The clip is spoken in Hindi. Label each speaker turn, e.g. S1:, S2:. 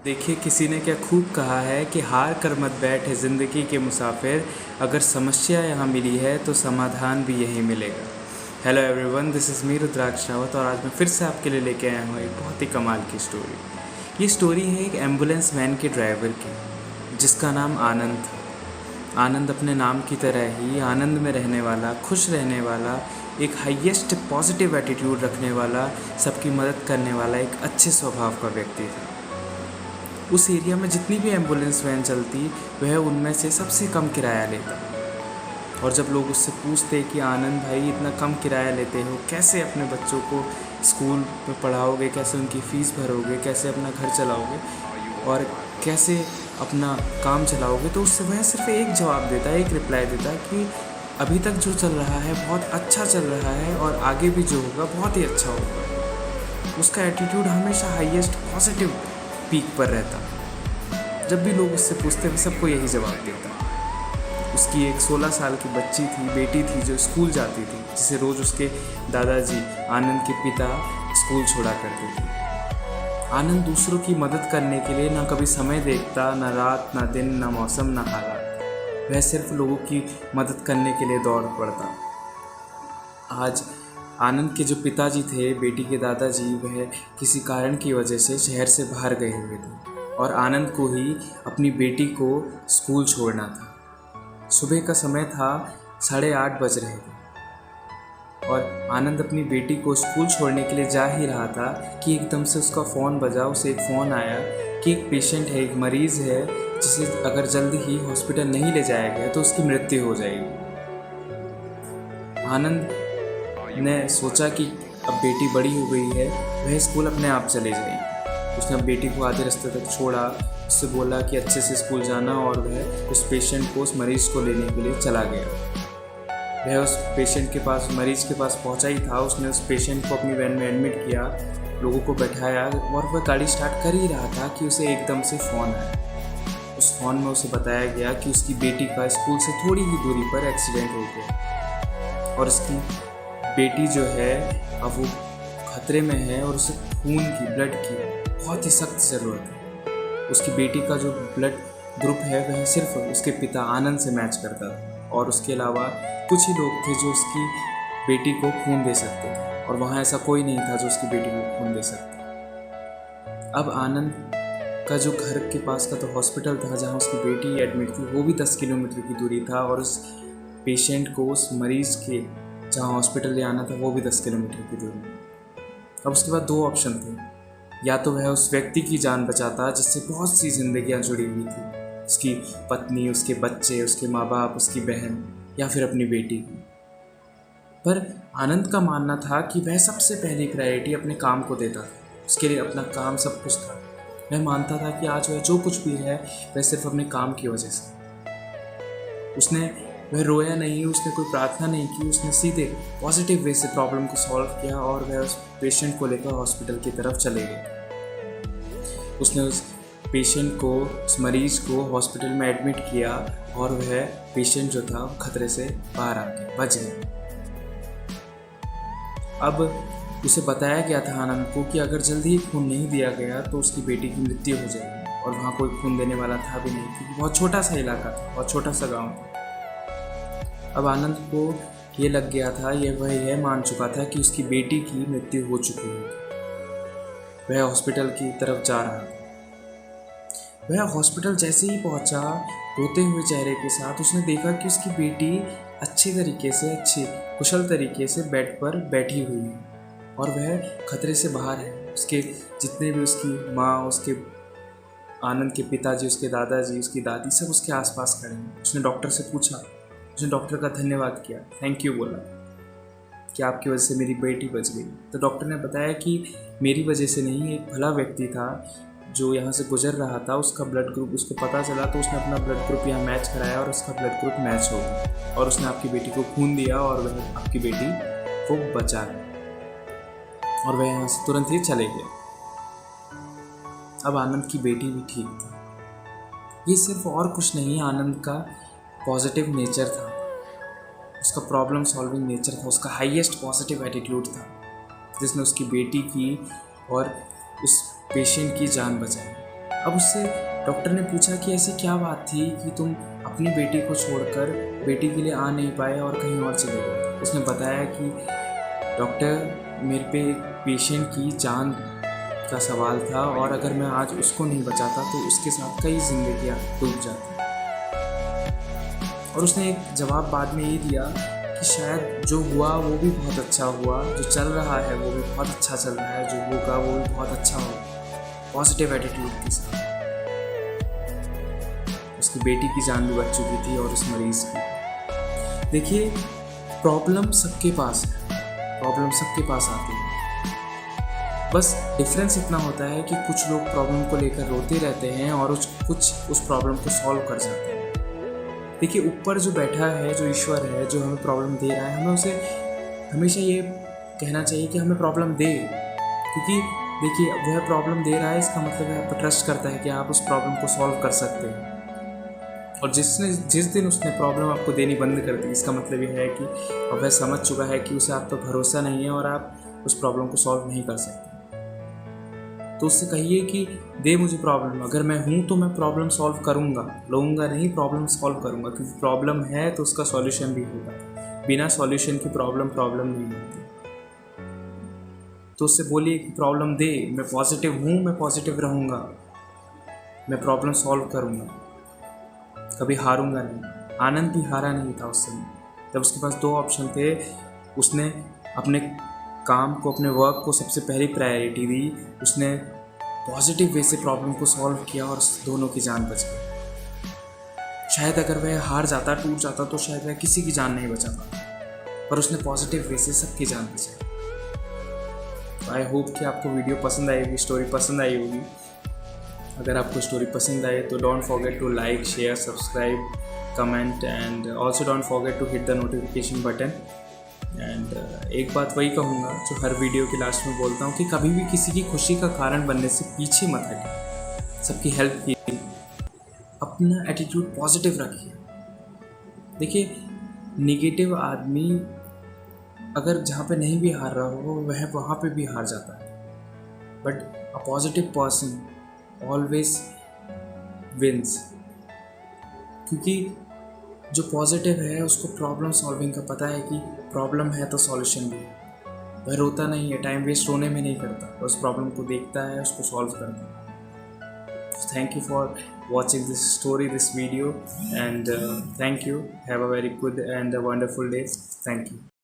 S1: देखिए, किसी ने क्या खूब कहा है कि हार कर मत बैठ ज़िंदगी के मुसाफिर, अगर समस्या यहाँ मिली है तो समाधान भी यहीं मिलेगा। Hello everyone, this is me Rudraksh Rawat और आज मैं फिर से आपके लिए लेके आया हूँ एक बहुत ही कमाल की स्टोरी। ये स्टोरी है एक एम्बुलेंस वैन के ड्राइवर की, जिसका नाम आनंद था। आनंद अपने नाम की तरह ही आनंद में रहने वाला, खुश रहने वाला, एक हाईएस्ट पॉजिटिव एटीट्यूड रखने वाला, सबकी मदद करने वाला एक अच्छे स्वभाव का व्यक्ति था। उस एरिया में जितनी भी एम्बुलेंस वैन चलती, वह उनमें से सबसे कम किराया लेता। और जब लोग उससे पूछते कि आनंद भाई, इतना कम किराया लेते हो, कैसे अपने बच्चों को स्कूल में पढ़ाओगे, कैसे उनकी फ़ीस भरोगे, कैसे अपना घर चलाओगे और कैसे अपना काम चलाओगे, तो उससे वह सिर्फ एक जवाब देता है, एक रिप्लाई देता है कि अभी तक जो चल रहा है बहुत अच्छा चल रहा है और आगे भी जो होगा बहुत ही अच्छा होगा। उसका एटीट्यूड हमेशा हाईएस्ट पॉजिटिव पीक पर रहता। जब भी लोग उससे पूछते वे सबको यही जवाब देता। उसकी एक 16 साल की बच्ची थी, बेटी थी, जो स्कूल जाती थी, जिसे रोज़ उसके दादाजी आनंद के पिता स्कूल छोड़ा करते थे। आनंद दूसरों की मदद करने के लिए ना कभी समय देखता, ना रात, ना दिन, ना मौसम, ना हालात। वह सिर्फ लोगों की मदद करने के लिए दौड़ पड़ता। आज आनंद के जो पिताजी थे, बेटी के दादाजी, वह किसी कारण की वजह से शहर से बाहर गए हुए थे और आनंद को ही अपनी बेटी को स्कूल छोड़ना था। सुबह का समय था, 8:30 बज रहे थे और आनंद अपनी बेटी को स्कूल छोड़ने के लिए जा ही रहा था कि एकदम से उसका फ़ोन बजा। उसे एक फ़ोन आया कि एक पेशेंट है, एक मरीज़ है, जिसे अगर जल्द ही हॉस्पिटल नहीं ले जाया गया तो उसकी मृत्यु हो जाएगी। आनंद ने सोचा कि अब बेटी बड़ी हो गई है, वह स्कूल अपने आप चले जाएगी। उसने अब बेटी को आधे रास्ते तक छोड़ा, उससे बोला कि अच्छे से स्कूल जाना, और वह उस पेशेंट को, उस मरीज़ को लेने के लिए चला गया। वह उस पेशेंट के पास, मरीज़ के पास पहुंचा ही था। उसने उस पेशेंट को अपनी वैन में एडमिट किया, लोगों को बैठाया और वह गाड़ी स्टार्ट कर ही रहा था कि उसे एकदम से फ़ोन आया। उस फ़ोन में उसे बताया गया कि उसकी बेटी का स्कूल से थोड़ी ही दूरी पर एक्सीडेंट हो गया और उसकी बेटी जो है अब वो खतरे में है और उसे खून की, ब्लड की बहुत ही सख्त ज़रूरत है। उसकी बेटी का जो ब्लड ग्रुप है वह सिर्फ उसके पिता आनंद से मैच करता था और उसके अलावा कुछ ही लोग थे जो उसकी बेटी को खून दे सकते थे और वहाँ ऐसा कोई नहीं था जो उसकी बेटी को खून दे सकता। अब आनंद का जो घर के पास का तो हॉस्पिटल था जहाँ उसकी बेटी एडमिट थी, वो भी 10 किलोमीटर की दूरी था और उस पेशेंट को, उस मरीज़ के जहाँ हॉस्पिटल ले आना था, वो भी 10 किलोमीटर की दूरी। अब उसके बाद 2 ऑप्शन थे, या तो वह उस व्यक्ति की जान बचाता जिससे बहुत सी जिंदगियां जुड़ी हुई थी, उसकी पत्नी, उसके बच्चे, उसके माँ बाप, उसकी बहन, या फिर अपनी बेटी की। पर आनंद का मानना था कि वह सबसे पहली प्रायोरिटी अपने काम को देता था। उसके लिए अपना काम सब कुछ था। वह मानता था कि आज वह जो कुछ भी है वह सिर्फ अपने काम की वजह से। वह रोया नहीं, उसने कोई प्रार्थना नहीं की, उसने सीधे पॉजिटिव वे से प्रॉब्लम को सॉल्व किया और वह उस पेशेंट को लेकर हॉस्पिटल की तरफ चले गए। उसने उस पेशेंट को, उस मरीज़ को हॉस्पिटल में एडमिट किया और वह पेशेंट जो था खतरे से बाहर आ गया, बच गया। अब उसे बताया गया था आनंद को कि अगर जल्दी ही खून नहीं दिया गया तो उसकी बेटी की मृत्यु हो जाएगी और वहाँ कोई खून देने वाला था भी नहीं, क्योंकि बहुत छोटा सा इलाका था, बहुत छोटा सा गाँव था। अब आनंद को ये लग गया था, वह यह मान चुका था कि उसकी बेटी की मृत्यु हो चुकी है। वह हॉस्पिटल की तरफ जा रहा था। वह हॉस्पिटल जैसे ही पहुंचा, रोते हुए चेहरे के साथ, उसने देखा कि उसकी बेटी अच्छे तरीके से, अच्छे कुशल तरीके से बेड पर बैठी हुई है और वह खतरे से बाहर है। उसके जितने भी, उसकी माँ, उसके आनंद के पिताजी, उसके दादाजी, उसकी दादी, सब उसके आसपास खड़े हैं। उसने डॉक्टर से पूछा, उसने डॉक्टर का धन्यवाद किया, थैंक यू बोला कि आपकी वजह से मेरी बेटी बच गई। तो डॉक्टर ने बताया कि मेरी वजह से नहीं, एक भला व्यक्ति था जो यहाँ से गुजर रहा था, उसका ब्लड ग्रुप उसको पता चला तो उसने अपना ब्लड ग्रुप यहाँ मैच कराया और उसका ब्लड ग्रुप मैच हो गया और उसने आपकी बेटी को खून दिया और वह आपकी बेटी को बचा और वह यहाँ से तुरंत ही चले गए। अब आनंद की बेटी भी ठीक था। ये सिर्फ और कुछ नहीं, आनंद का पॉजिटिव नेचर था, उसका प्रॉब्लम सॉल्विंग नेचर था, उसका हाईएस्ट पॉजिटिव एटीट्यूड था, जिसने उसकी बेटी की और उस पेशेंट की जान बचाई। अब उससे डॉक्टर ने पूछा कि ऐसी क्या बात थी कि तुम अपनी बेटी को छोड़कर बेटी के लिए आ नहीं पाए और कहीं और चले गए। उसने बताया कि डॉक्टर, मेरे पे एक पेशेंट की जान का सवाल था और अगर मैं आज उसको नहीं बचाता तो उसके साथ कई जिंदगियां डूब जाती। और उसने एक जवाब बाद में ये दिया कि शायद जो हुआ वो भी बहुत अच्छा हुआ, जो चल रहा है वो भी बहुत अच्छा चल रहा है, जो होगा वो भी बहुत अच्छा होगा। पॉजिटिव एटीट्यूड के साथ। उसकी बेटी की जान भी बच चुकी थी और उस मरीज की। देखिए, प्रॉब्लम सबके पास है, प्रॉब्लम सबके पास आती है। बस डिफरेंस इतना होता है कि कुछ लोग प्रॉब्लम को लेकर रोते रहते हैं और कुछ उस प्रॉब्लम को सॉल्व कर जाते हैं। देखिए, ऊपर जो बैठा है, जो ईश्वर है, जो हमें प्रॉब्लम दे रहा है, हमें उसे हमेशा ये कहना चाहिए कि हमें प्रॉब्लम दे, क्योंकि देखिए वह प्रॉब्लम दे रहा है, इसका मतलब है आप ट्रस्ट करता है कि आप उस प्रॉब्लम को सॉल्व कर सकते हैं। और जिस दिन उसने प्रॉब्लम आपको देनी बंद कर दी, इसका मतलब यह है कि अब वह समझ चुका है कि उसे आप पर भरोसा नहीं है और आप उस प्रॉब्लम को सॉल्व नहीं कर सकते। तो उससे कहिए कि दे मुझे प्रॉब्लम, अगर मैं हूँ तो मैं प्रॉब्लम सॉल्व करूँगा, लूँगा नहीं, प्रॉब्लम सॉल्व करूँगा, क्योंकि प्रॉब्लम है तो उसका सॉल्यूशन भी होगा। बिना सॉल्यूशन की प्रॉब्लम नहीं होती। तो उससे बोलिए कि प्रॉब्लम दे, मैं पॉजिटिव हूँ, मैं पॉजिटिव रहूँगा, मैं प्रॉब्लम सॉल्व करूँगा, कभी हारूँगा नहीं। आनंद भी हारा नहीं था उस समय, जब उसके पास दो ऑप्शन थे। उसने अपने काम को, अपने वर्क को सबसे पहली प्रायोरिटी दी, उसने पॉजिटिव वे से प्रॉब्लम को सॉल्व किया और दोनों की जान बच गई। शायद अगर वह हार जाता, टूट जाता, तो शायद वह किसी की जान नहीं बचा पाता, पर उसने पॉजिटिव वे से सबकी जान बचाई। तो आई होप कि आपको वीडियो पसंद आएगी, स्टोरी पसंद आई होगी। अगर आपको स्टोरी पसंद आए तो don't forget to like, share, subscribe, comment and also don't forget to hit the notification button. And एक बात वही कहूँगा जो हर वीडियो के लास्ट में बोलता हूँ कि कभी भी किसी की खुशी का कारण बनने से पीछे मत हटिए, सबकी हेल्प कीजिए, अपना एटीट्यूड पॉजिटिव रखिए। देखिए, निगेटिव आदमी अगर जहाँ पे नहीं भी हार रहा हो वह वहाँ पे भी हार जाता है, but a positive person always wins, क्योंकि जो पॉजिटिव है उसको प्रॉब्लम सॉल्विंग का पता है कि प्रॉब्लम है तो सॉल्यूशन भी है। वह रोता नहीं है, टाइम वेस्ट रोने में नहीं करता, वह उस प्रॉब्लम को देखता है, उसको सॉल्व करता है। Thank you for watching this story, this video, and thank you. Have a very good and a wonderful day. Thank you.